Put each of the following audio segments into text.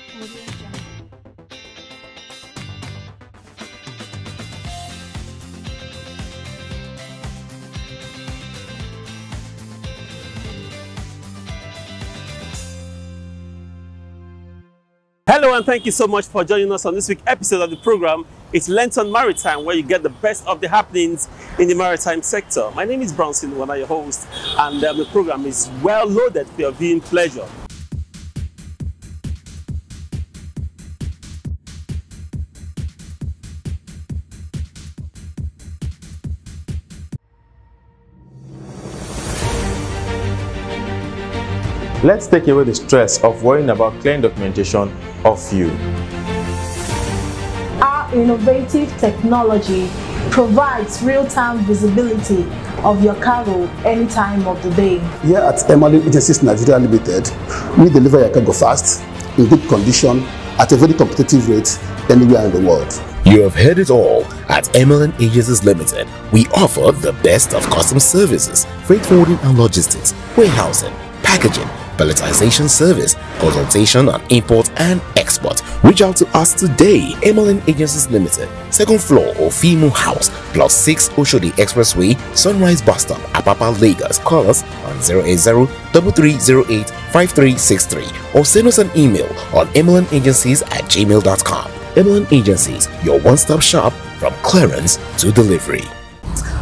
Audio Jungle. Hello and thank you so much for joining us on this week's episode of the program. It's Lenton Maritime, where you get the best of the happenings in the maritime sector. My name is BROWNSON, one of your hosts, and the program is well loaded for your viewing pleasure. Let's take away the stress of worrying about clear documentation of you. Our innovative technology provides real-time visibility of your cargo any time of the day. Here at Emerald Agencies Nigeria Limited, we deliver your cargo fast, in good condition, at a very competitive rate anywhere in the world. You have heard it all. At Emerald Agencies Limited, we offer the best of custom services, freight forwarding and logistics, warehousing, packaging, palletization service, consultation on import and export. Reach out to us today. Emerald Agencies Limited, 2nd floor Ofimo House, Plot 6, Oshodi Expressway, Sunrise Bus Stop, Apapa, Lagos. Call us on 080-3308-5363 or send us an email on emeraldagencies@gmail.com. Emerald Agencies, your one-stop shop from clearance to delivery.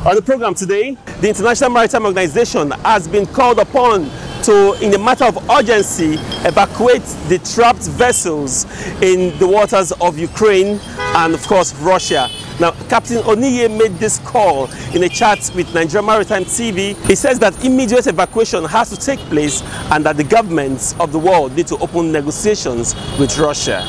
On the program today, the International Maritime Organization has been called upon to, in the matter of urgency, evacuate the trapped vessels in the waters of Ukraine and, of course, Russia. Now, Captain Oniye made this call in a chat with Nigeria Maritime TV. He says that immediate evacuation has to take place and that the governments of the world need to open negotiations with Russia.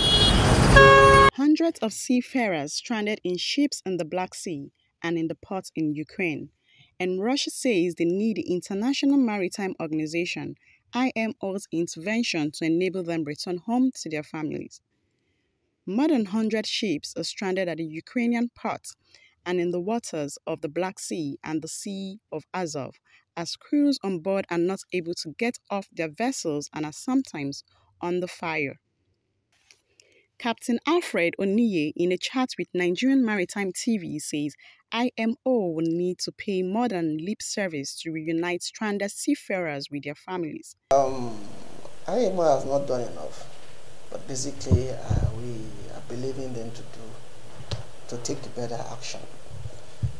Hundreds of seafarers stranded in ships in the Black Sea and in the ports in Ukraine. And Russia says they need the International Maritime Organization, IMO's intervention to enable them return home to their families. More than 100 ships are stranded at the Ukrainian ports and in the waters of the Black Sea and the Sea of Azov, as crews on board are not able to get off their vessels and are sometimes under fire. Captain Alfred Oniye, in a chat with Nigerian Maritime TV, says IMO will need to pay more than lip service to reunite stranded seafarers with their families. IMO has not done enough, but basically we are believing them to take the better action,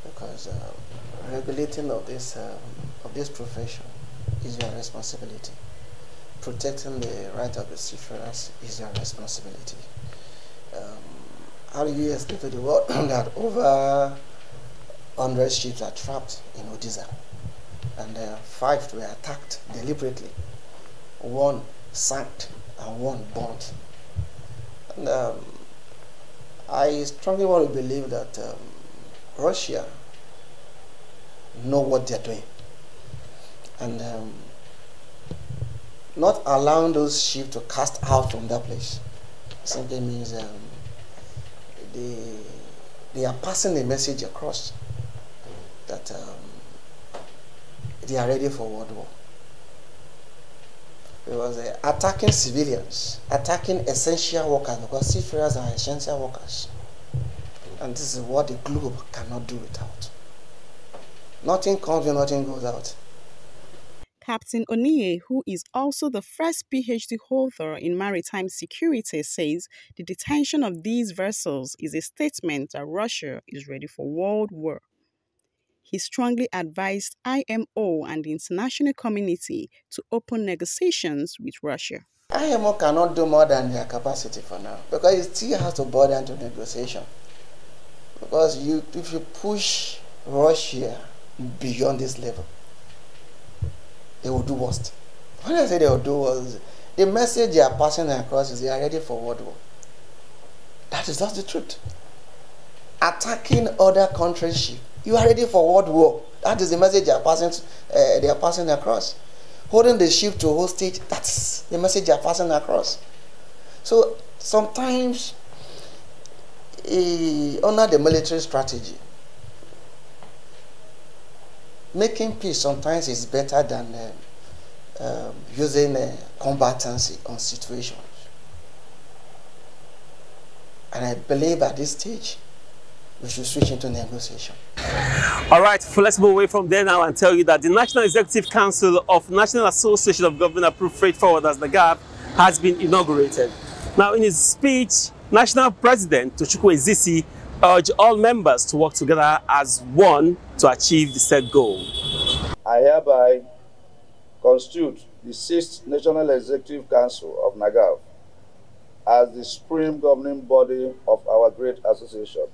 because regulating of this profession is your responsibility. Protecting the right of the seafarers is your responsibility. How do you explain to the world that over 100 ships are trapped in Odessa, and 5 were attacked deliberately, 1 sank and 1 burnt? And I strongly want to believe that Russia know what they're doing, and not allowing those ships to cast out from that place simply means they are passing a message across that they are ready for World War. Because attacking civilians, attacking essential workers, because seafarers are essential workers, and this is what the globe cannot do without. Nothing comes in, nothing goes out. Captain Oniye, who is also the first PhD holder in maritime security, says the detention of these vessels is a statement that Russia is ready for World War. He strongly advised IMO and the international community to open negotiations with Russia. IMO cannot do more than their capacity for now, because it still has to boil down to negotiation. Because if you push Russia beyond this level, they will do worst. When I say they will do worst, the message they are passing across is they are ready for World War. That is just the truth. Attacking other countries' ship, you are ready for World War. That is the message they are passing across. Holding the ship to hostage, that's the message they are passing across. So sometimes, under the military strategy, making peace sometimes is better than using combatancy on situations. And I believe at this stage, we should switch into negotiation. All right, let's move away from there now and tell you that the National Executive Council of National Association of Government Approved Freight Forwarders, NAGAF, has been inaugurated. Now, in his speech, National President Tochukwu Ezisi urged all members to work together as one to achieve the said goal. I hereby constitute the 6th National Executive Council of NAGAF as the supreme governing body of our great association,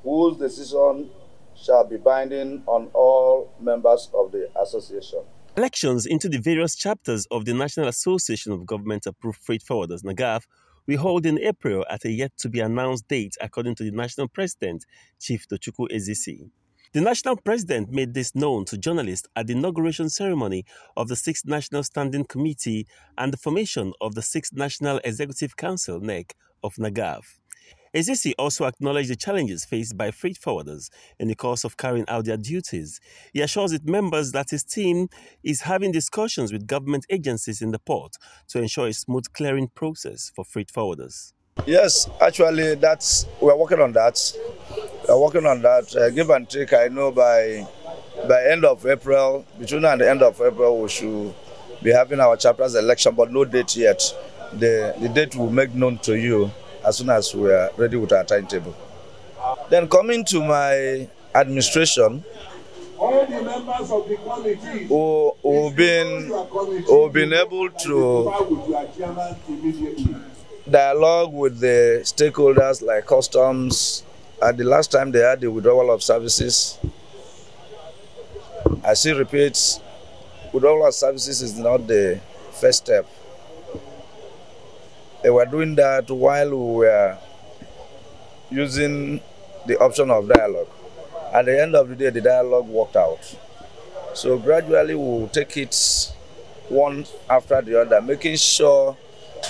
whose decision shall be binding on all members of the association. Elections into the various chapters of the National Association of Government Approved Freight Forwarders, NAGAF, will hold in April at a yet-to-be-announced date, according to the National President, Chief Tochukwu Ezisi. The National President made this known to journalists at the inauguration ceremony of the 6th National Standing Committee and the formation of the 6th National Executive Council, NEC, of NAGAF. Ezisi also acknowledged the challenges faced by freight forwarders in the course of carrying out their duties. He assures its members that his team is having discussions with government agencies in the port to ensure a smooth clearing process for freight forwarders. Yes, actually, we're working on that. We're working on that. Give and take, I know by end of April, between now and the end of April, we should be having our chapter's election, but no date yet. The date will make known to you as soon as we are ready with our timetable. Then coming to my administration, all the members of the committee who've been able to dialogue with the stakeholders like customs. At the last time they had the withdrawal of services, I still repeat, withdrawal of services is not the first step. They were doing that while we were using the option of dialogue. At the end of the day, the dialogue worked out. So gradually we'll take it one after the other, making sure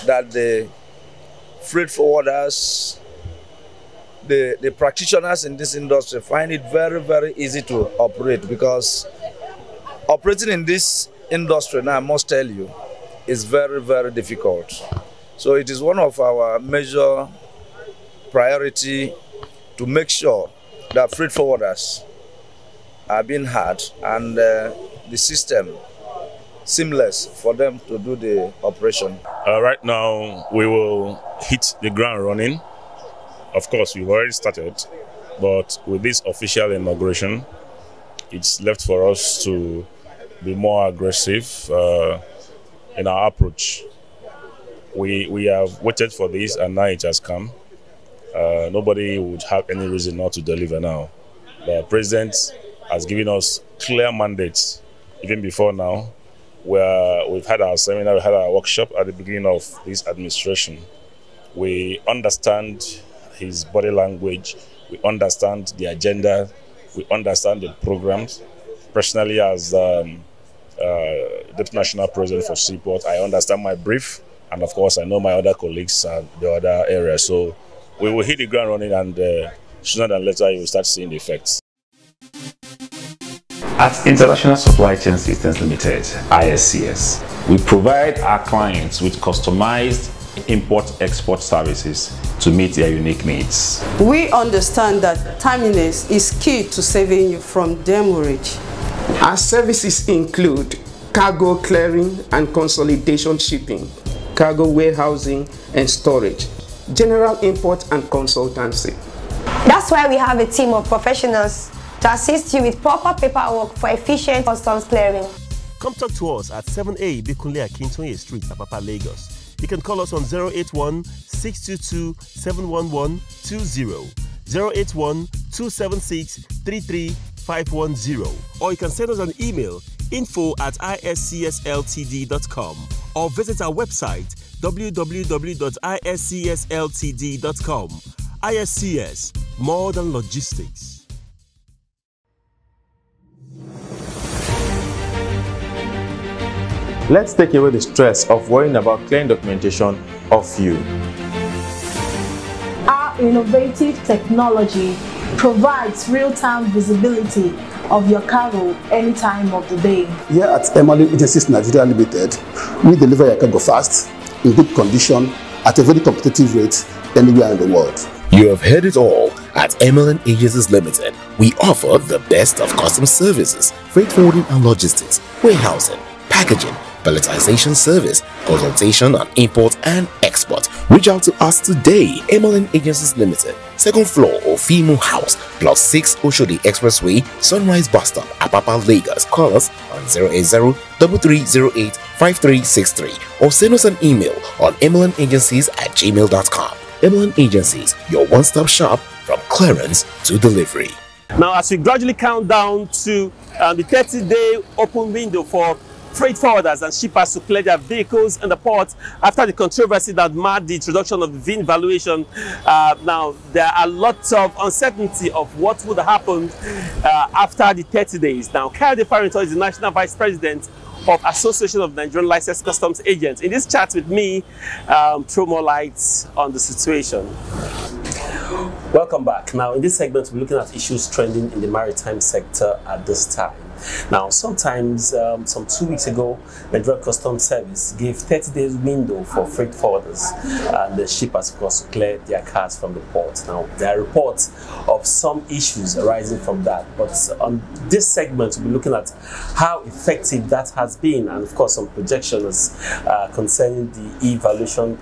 that the freight forwarders, the practitioners in this industry find it very, very easy to operate, because operating in this industry now, I must tell you, is very, very difficult. So it is one of our major priority to make sure that freight forwarders are being had and the system seamless for them to do the operation. Right now, we will hit the ground running. Of course, we've already started, but with this official inauguration, it's left for us to be more aggressive in our approach. We have waited for this, and now it has come. Nobody would have any reason not to deliver now. The President has given us clear mandates, even before now, where we've had our seminar, we had our workshop at the beginning of this administration. We understand his body language, we understand the agenda, we understand the programs. Personally, as Deputy National President for Seaport, I understand my brief, and of course I know my other colleagues and the other areas. So we will hit the ground running, and sooner than later you will start seeing the effects. At International Supply Chain Systems Limited, ISCS, we provide our clients with customized import-export services to meet their unique needs. We understand that timeliness is key to saving you from demurrage. Our services include cargo clearing and consolidation shipping, cargo warehousing and storage, general import and consultancy. That's why we have a team of professionals to assist you with proper paperwork for efficient customs clearing. Come talk to us at 7A Bikunle Akintoye Street, Apapa, Lagos. You can call us on 081-622-71120, 081-276-33510, or you can send us an email, info@iscsltd.com, or visit our website, www.iscsltd.com. ISCS, more than logistics. Let's take away the stress of worrying about clear documentation of you. Our innovative technology provides real-time visibility of your cargo any time of the day. Here at Emily Agencies Nigeria Limited, we deliver your cargo fast, in good condition, at a very competitive rate anywhere in the world. You have heard it all. At MLN Agencies Limited, we offer the best of customs services, freight forwarding and logistics, warehousing, packaging, palletization service, consultation on import and export. Reach out to us today. MLN Agencies Limited, 2nd floor of Fimo House, Plot 6, Oshodi Expressway, Sunrise Bus Stop, Apapa, Lagos. Call us on 080-3308-5363 or send us an email on mlnagencies@gmail.com. MLN Agencies, your one-stop shop from clearance to delivery. Now, as we gradually count down to the 30-day open window for freight forwarders and shippers to clear their vehicles in the port after the controversy that marred the introduction of the VIN valuation, now there are lots of uncertainty of what would happen after the 30 days. Now, Kayode Farrington is the National Vice President of Association of Nigerian Licensed Customs Agents. In this chat with me, throw more lights on the situation. Welcome back. Now, in this segment, we're looking at issues trending in the maritime sector at this time. Now, sometimes, some 2 weeks ago, Nigerian Customs Service gave 30 days window for freight forwarders and the shippers, of course, to clear their cars from the port. Now, there are reports of some issues arising from that, but on this segment, we'll be looking at how effective that has been, and of course, some projections concerning the evaluation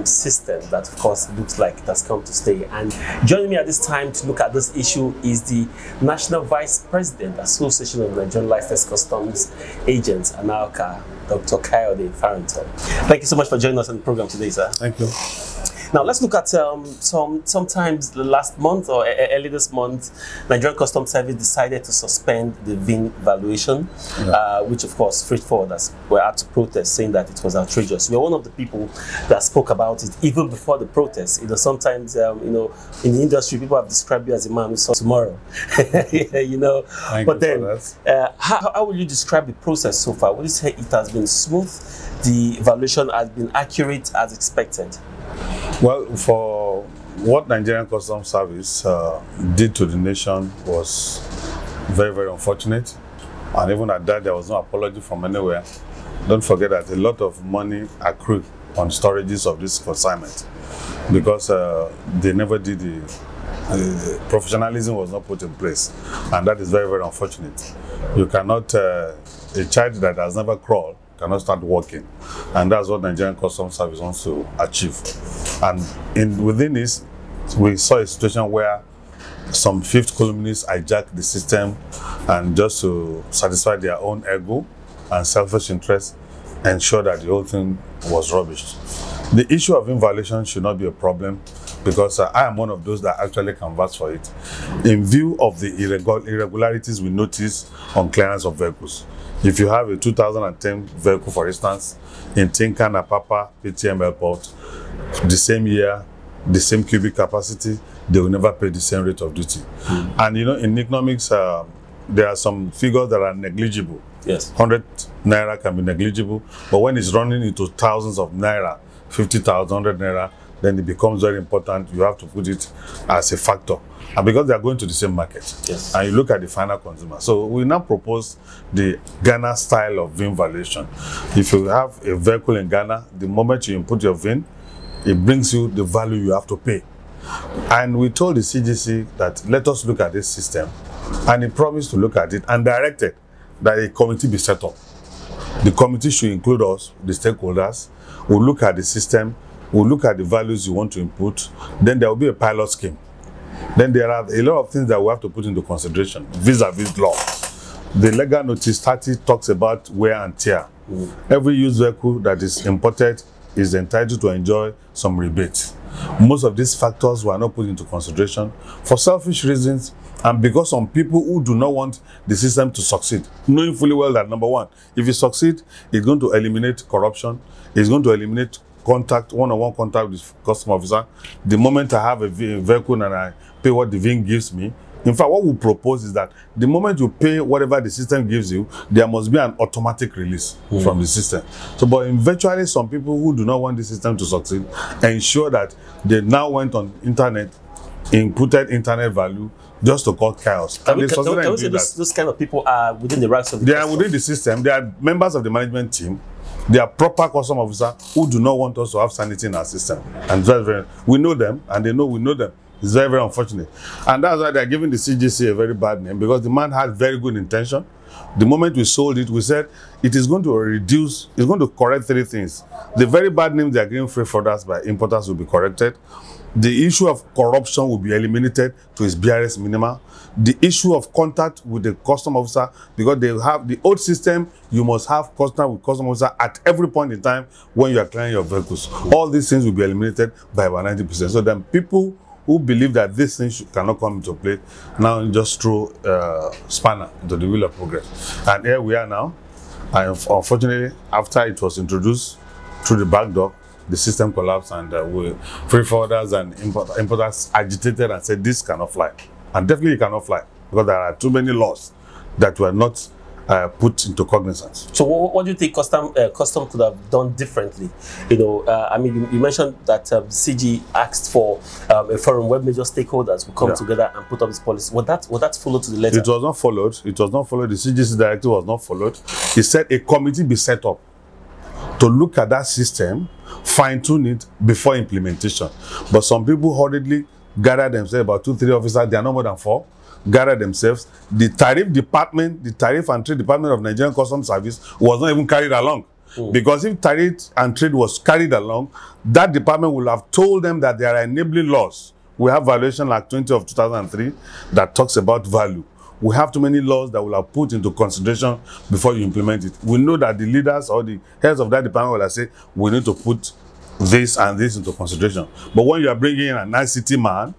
system that, of course, looks like it has come to stay. And joining me at this time to look at this issue is the National Vice President, Association of Nigerian Licensed Customs Agents, ANALCA, Dr. Kayode Farrington. Thank you so much for joining us on the program today, sir. Thank you. Now, let's look at sometimes the last month or early this month, Nigerian Customs Service decided to suspend the VIN valuation, which of course freight forwarders were apt to protest, saying that it was outrageous. We are one of the people that spoke about it even before the protest. You know, sometimes in the industry, people have described you as a man who saw tomorrow. You know, but then how will you describe the process so far? Would you say it has been smooth? The evaluation has been accurate as expected? Well, for what Nigerian Customs Service did to the nation was very, very unfortunate. And even at that, there was no apology from anywhere. Don't forget that a lot of money accrued on storages of this consignment because they never did the professionalism was not put in place. And that is very, very unfortunate. You cannot, a child that has never crawled cannot start working, and that's what Nigerian Customs Service wants to achieve. And within this, we saw a situation where some fifth columnists hijacked the system, and just to satisfy their own ego and selfish interest, ensure that the whole thing was rubbish. The issue of invaluation should not be a problem because I am one of those that actually can vouch for it. In view of the irregularities we notice on clearance of vehicles, if you have a 2010 vehicle, for instance, in Tinkan, Apapa, PTM Airport, the same year, the same cubic capacity, they will never pay the same rate of duty. And you know, in economics, there are some figures that are negligible. Yes. 100 naira can be negligible, but when it's running into thousands of naira, 50,000, 100 naira, then it becomes very important. You have to put it as a factor. And because they are going to the same market, yes, and you look at the final consumer. So we now propose the Ghana style of VIN valuation. If you have a vehicle in Ghana, the moment you input your VIN, it brings you the value you have to pay. And we told the CGC that let us look at this system, and he promised to look at it and directed that a committee be set up. The committee should include us, the stakeholders. We'll look at the system, we'll look at the values you want to input, then there will be a pilot scheme. Then there are a lot of things that we have to put into consideration vis-a-vis law. The legal notice 30 talks about wear and tear. Every used vehicle that is imported is entitled to enjoy some rebates. Most of these factors were not put into consideration for selfish reasons and because some people who do not want the system to succeed, knowing fully well that number one, if it succeeds, it's going to eliminate corruption, it's going to eliminate contact, one-on-one contact with the customs officer. The moment I have a vehicle and I pay what the VIN gives me, in fact, what we propose is that the moment you pay whatever the system gives you, there must be an automatic release from the system. So, but eventually, some people who do not want the system to succeed ensure that they now went on internet, inputted internet value just to cause chaos. Can we say those kind of people are within the ranks of the They are within the system. They are members of the management team. They are proper custom officers who do not want us to have sanity in our system. And we know them, and they know we know them. It's very, very unfortunate. And that's why they're giving the CGC a very bad name, because the man had very good intention. The moment we sold it, we said it is going to reduce, it's going to correct three things. The very bad name they are giving freight forwarders by importers will be corrected. The issue of corruption will be eliminated to its barest minimum. The issue of contact with the custom officer, because they have the old system, you must have contact with custom officer at every point in time when you are clearing your vehicles. All these things will be eliminated by about 90%. So then people who believe that these things cannot come into play now just throw spanner into the wheel of progress. And here we are now. And unfortunately, after it was introduced through the back door, the system collapsed, and freight forwarders and importers agitated and said this cannot fly. And definitely it cannot fly, because there are too many laws that were not put into cognizance. So what do you think custom could have done differently? You know, I mean, you mentioned that CG asked for a forum where major stakeholders will come together and put up this policy. Was that followed to the letter? It was not followed. It was not followed. The CGC directive was not followed. He said a committee be set up to look at that system, fine-tune it before implementation. But some people hurriedly gathered themselves, about 2-3 officers, they are no more than 4, gathered themselves. The tariff department, the tariff and trade department of Nigerian Customs Service was not even carried along. Because if tariff and trade was carried along, that department would have told them that there are enabling laws. We have Valuation Act 20 of 2003 that talks about value. We have too many laws that will have put into consideration before you implement it. We know that the leaders or the heads of that department will have said, we need to put this and this into consideration. But when you are bringing in an ICT man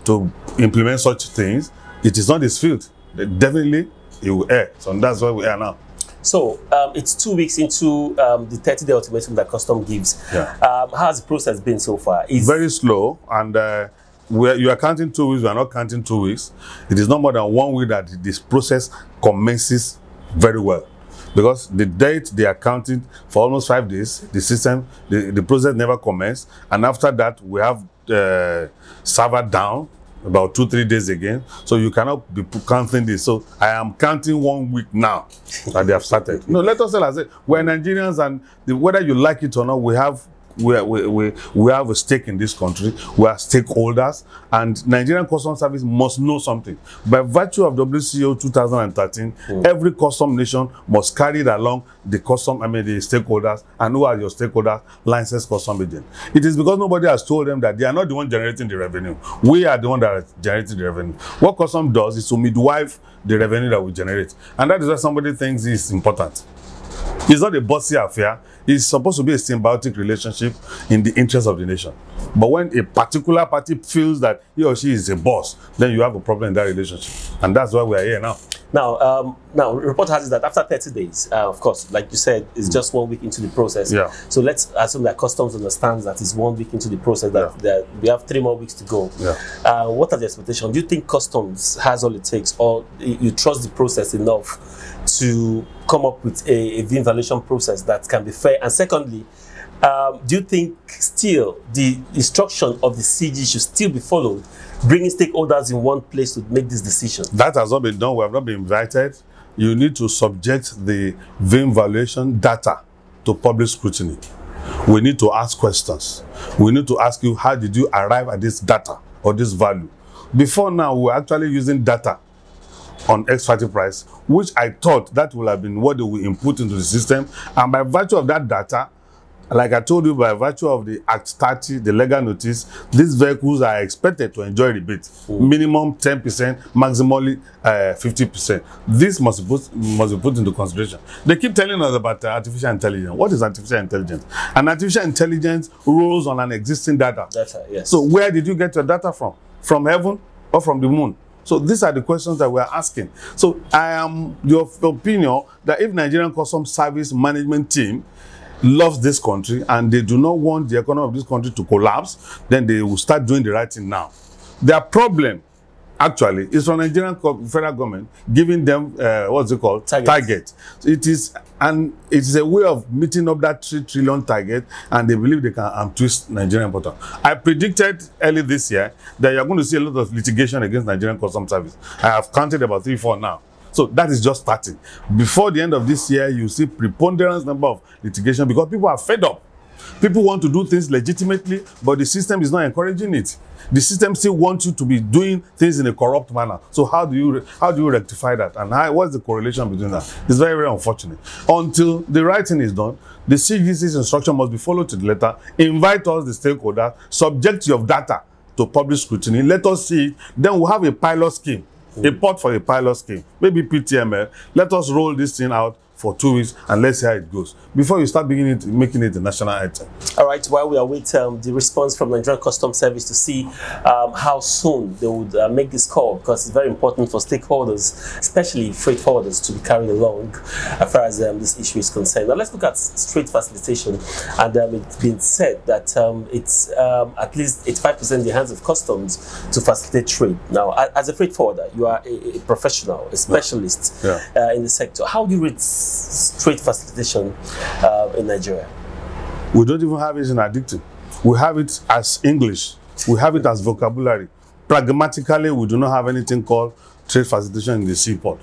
to implement such things, it is not his field. Definitely, he will err. So that's where we are now. So it's 2 weeks into the 30-day ultimatum that custom gives. How has the process been so far? It's very slow, and you are counting 2 weeks. We are not counting 2 weeks. It is not more than 1 week that this process commences very well, because the date they are counting for almost 5 days, the system, the process never commenced, and after that we have server down about 2-3 days again. So you cannot be counting this. So I am counting 1 week now that they have started. No, let us tell us, we're Nigerians, and whether you like it or not, we have a stake in this country. We are stakeholders, and Nigerian Customs Service must know something. By virtue of WCO 2013, every custom nation must carry along the the stakeholders. And who are your stakeholders? Licensed custom agents. It is because nobody has told them that they are not the one generating the revenue. We are the one that are generating the revenue. What custom does is to midwife the revenue that we generate, and that is why somebody thinks it's important. It's not a bossy affair. It's supposed to be a symbiotic relationship in the interest of the nation. But when a particular party feels that he or she is a boss, then you have a problem in that relationship. And that's why we are here now. Now, report has it that after 30 days, of course, like you said, it's just 1 week into the process. So let's assume that customs understands that it's 1 week into the process, that we have 3 more weeks to go. What are the expectations? Do you think customs has all it takes, or you trust the process enough to come up with a VIN valuation process that can be fair? And secondly, do you think still the instruction of the CG should still be followed, bringing stakeholders in one place to make this decision? That has not been done. We have not been invited. You need to subject the VIN valuation data to public scrutiny. We need to ask questions. We need to ask you, how did you arrive at this data or this value? Before now, we're actually using data on ex-factory price, which I thought that would have been what they will input into the system. And by virtue of that data, like I told you, by virtue of the Act 30, the legal notice, these vehicles are expected to enjoy rebate. Minimum 10%, maximally 50%. This must be put into consideration. They keep telling us about artificial intelligence. What is artificial intelligence? And artificial intelligence rules on an existing data. Yes. So where did you get your data from? From heaven or from the moon? So these are the questions that we're asking. So I am of the opinion that if Nigerian Customs Service management team loves this country and they do not want the economy of this country to collapse, then they will start doing the right thing now. Their problem, actually, is from Nigerian federal government giving them what's it called? Target. So it is a way of meeting up that 3 trillion target, and they believe they can twist Nigerian importer. I predicted early this year that you're going to see a lot of litigation against Nigerian Customs Service. I have counted about 3-4 now. So that is just starting. Before the end of this year, you see preponderance number of litigation because people are fed up. People want to do things legitimately, but the system is not encouraging it. The system still wants you to be doing things in a corrupt manner. So how do you rectify that? And what's the correlation between that? It's very, very unfortunate. Until the right thing is done, the CGC's instruction must be followed to the letter. Invite us, the stakeholders, subject your data to public scrutiny. Let us see it. Then we'll have a pilot scheme, a port for a pilot scheme, maybe PTML. Let us roll this thing out for 2 weeks and let's see how it goes before you start making it a national item. All right, while we await the response from Nigerian Customs Service to see how soon they would make this call, because it's very important for stakeholders, especially freight forwarders, to be carried along as far as this issue is concerned. Now let's look at trade facilitation, and it's been said that it's at least 85% in the hands of customs to facilitate trade. Now, as a freight forwarder, you are a professional, a specialist in the sector. How do you rate trade facilitation in Nigeria? We don't even have it in our dictum. We have it as English. We have it as vocabulary. Pragmatically, we do not have anything called trade facilitation in the seaport.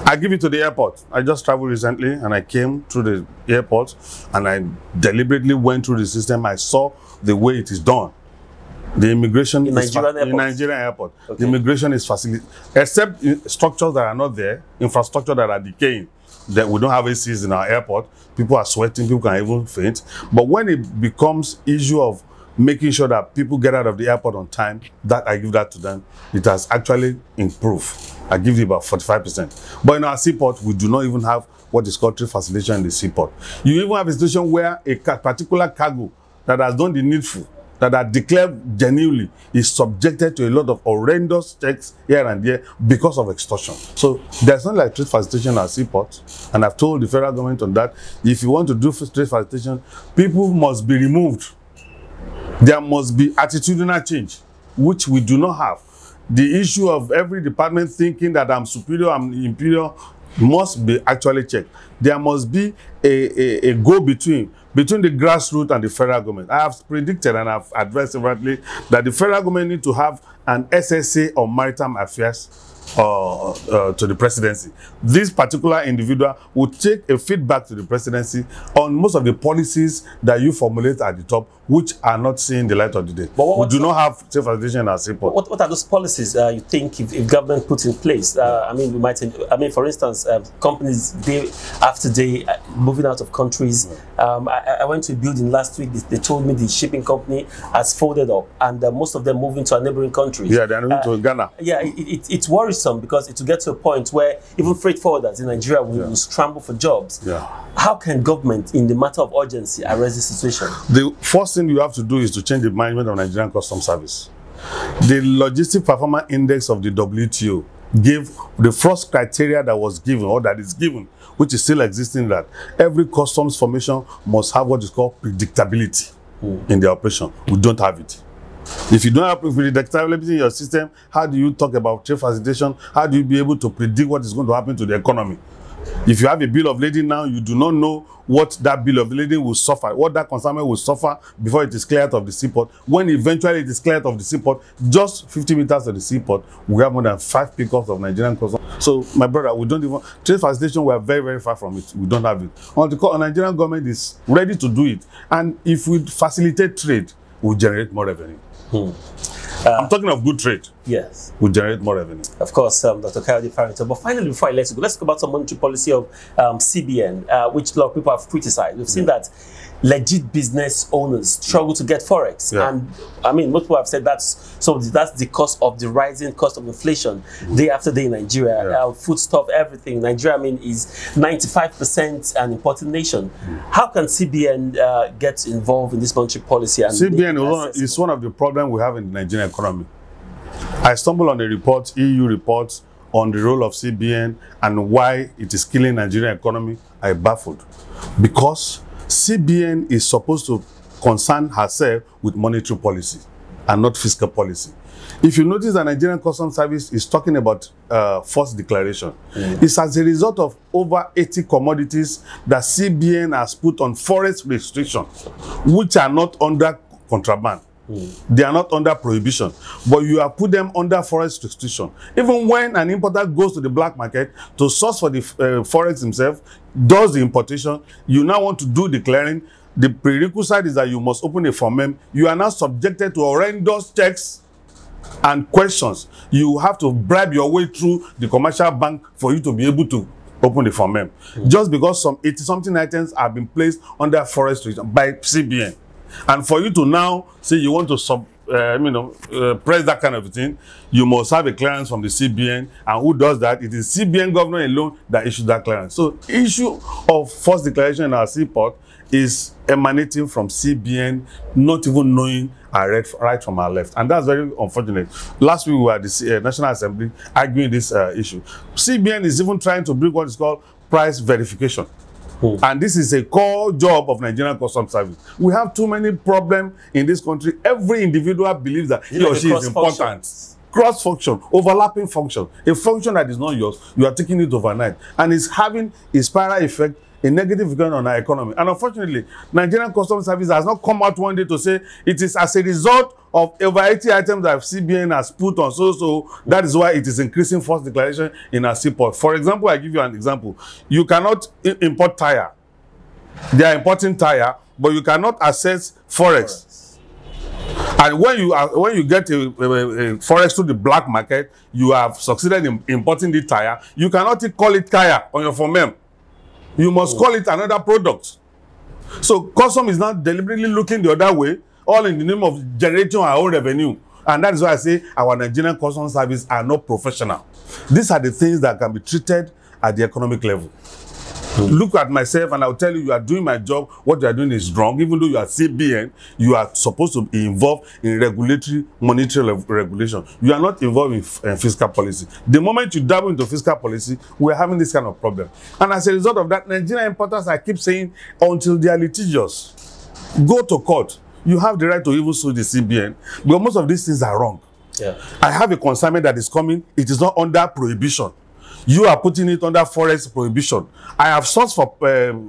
I give it to the airport. I just traveled recently and I came through the airport and I deliberately went through the system. I saw the way it is done. The immigration in Nigerian airport. Okay. The immigration is facilitated, except structures that are not there, infrastructure that are decaying. That we don't have ACs in our airport. People are sweating, people can even faint. But when it becomes issue of making sure that people get out of the airport on time, that I give that to them. It has actually improved. I give it about 45%. But in our seaport, we do not even have what is called trade facilitation in the seaport. You even have a situation where a particular cargo that has done the needful, that are declared genuinely, is subjected to a lot of horrendous checks here and there because of extortion. So there's not like trade facilitation at seaport, and I've told the federal government on that. If you want to do trade facilitation, people must be removed. There must be attitudinal change, which we do not have. The issue of every department thinking that I'm superior, I'm inferior, must be actually checked. There must be a go-between between the grassroots and the federal government. I have predicted and I've advised separately that the federal government need to have an SSA on maritime affairs to the presidency. This particular individual will take a feedback to the presidency on most of the policies that you formulate at the top, which are not seeing the light of the day. But we do not have trade facilitation in our seaport. What are those policies you think if government puts in place? I mean, we might. I mean, for instance, companies day after day moving out of countries. I went to a building last week. They told me the shipping company has folded up, and most of them moving to a neighboring country. Yeah, they are moving to Ghana. Yeah, it's worrisome because it will get to a point where even freight forwarders in Nigeria will scramble for jobs. Yeah. How can government, in the matter of urgency, arrest the situation? The first thing you have to do is to change the management of Nigerian Customs Service. The Logistic Performance Index of the WTO gave the first criteria that was given, or that is given, which is still existing, that every customs formation must have what is called predictability in the operation. We don't have it. If you don't have predictability in your system, how do you talk about trade facilitation? How do you be able to predict what is going to happen to the economy? If you have a bill of lading now, you do not know what that bill of lading will suffer, what that consignment will suffer before it is cleared of the seaport. When eventually it is cleared of the seaport, just 50 meters of the seaport, we have more than 5 pickups of Nigerian customs. So, my brother, we don't even, trade facilitation, we are very, very far from it. We don't have it. The Nigerian government is ready to do it. And if we facilitate trade, we generate more revenue. I'm talking of good trade. Yes. We generate more revenue. Of course, Dr. Kayode Farrington. But finally, before I let you go, let's talk about some monetary policy of CBN, which a lot of people have criticized. We've seen that legit business owners struggle to get forex, and I mean, most people have said that's the cost of the rising cost of inflation day after day in Nigeria. Foodstuff, everything. Nigeria, I mean, is 95% an importing nation. How can CBN get involved in this monetary policy? And CBN is one of the problems we have in the Nigerian economy. I stumbled on a report, EU report, on the role of CBN and why it is killing Nigerian economy. I baffled, because CBN is supposed to concern herself with monetary policy and not fiscal policy. If you notice, the Nigerian Customs Service is talking about forced declaration. It's as a result of over 80 commodities that CBN has put on forex restrictions, which are not under contraband. They are not under prohibition, but you have put them under forest restriction. Even when an importer goes to the black market to source for the forest himself, does the importation, you now want to do the clearing, the prerequisite is that you must open a form. You are now subjected to horrendous checks and questions. You have to bribe your way through the commercial bank for you to be able to open the form. Just because some 80-something items have been placed under forest restriction by CBN. And for you to now say you want to press that kind of thing, you must have a clearance from the CBN. And who does that? It is CBN governor alone that issues that clearance. So issue of force declaration in our seaport is emanating from CBN, not even knowing our right from our left. And that's very unfortunate. Last week we were at the National Assembly arguing this issue. CBN is even trying to bring what is called price verification. And this is a core job of Nigerian Customs Service. We have too many problems in this country. Every individual believes that he or she is important. Cross-function, overlapping function. A function that is not yours, you are taking it overnight. And it's having a spiral effect, a negative effect on our economy. And unfortunately, Nigerian Customs Service has not come out one day to say it is as a result of over 80 items that CBN has put on. So that is why it is increasing force declaration in our seaport. For example, I give you an example. You cannot import tire. They are importing tire, but you cannot access forex. And when you get a forex to the black market, you have succeeded in importing the tire. You cannot call it tire on your form. You must call it another product. So custom is now deliberately looking the other way, all in the name of generating our own revenue. And that is why I say our Nigerian Customs Service are not professional. These are the things that can be treated at the economic level. Look at myself and I'll tell you, you are doing my job. What you are doing is wrong. Even though you are CBN, you are supposed to be involved in regulatory, monetary regulation. You are not involved in fiscal policy. The moment you dabble into fiscal policy, we are having this kind of problem. And as a result of that, Nigerian importers, I keep saying, until they are litigious, go to court. You have the right to even sue the CBN. But most of these things are wrong. I have a consignment that is coming. It is not under prohibition. You are putting it under forex prohibition. I have sourced for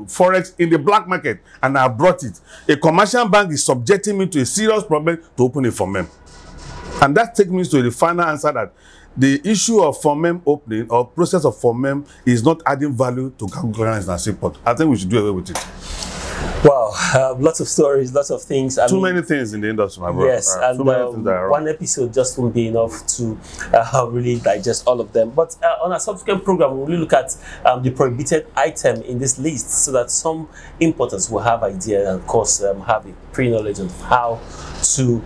forex in the black market and I have brought it. A commercial bank is subjecting me to a serious problem to open it for them. And that takes me to the final answer that the issue of FOMEM opening or process of FOMEM is not adding value to cargo clearance in our seaport. I think we should do away with it. Wow, lots of stories, lots of things. Too many things in the industry, my brother. Yes, and one episode just won't be enough to really digest all of them. But on a subsequent program, we'll really look at the prohibited item in this list so that some importers will have idea and, of course, have a pre-knowledge of how to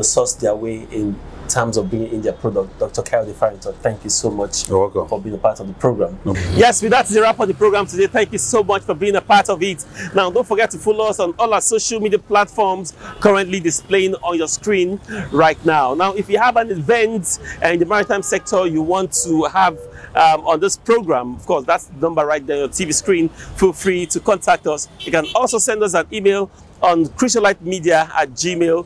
source their way in terms of bringing in their product. Dr. Kayode Farrington, thank you so much for being a part of the program. Yes, with that is the wrap of the program today. Thank you so much for being a part of it. Now, don't forget to follow us on all our social media platforms currently displaying on your screen right now. Now, if you have an event in the maritime sector you want to have on this program, of course, that's the number right there on your TV screen. Feel free to contact us. You can also send us an email on CRYSOLITEmedia@gmail.com.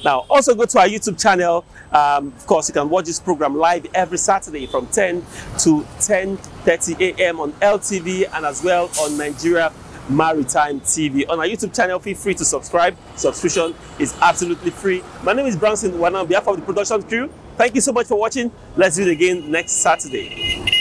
Now, also go to our YouTube channel. Of course, you can watch this program live every Saturday from 10 to 10:30 a.m. on LTV and as well on Nigeria Maritime TV. On our YouTube channel, feel free to subscribe. Subscription is absolutely free. My name is BROWNSON on behalf of the production crew. Thank you so much for watching. Let's do it again next Saturday.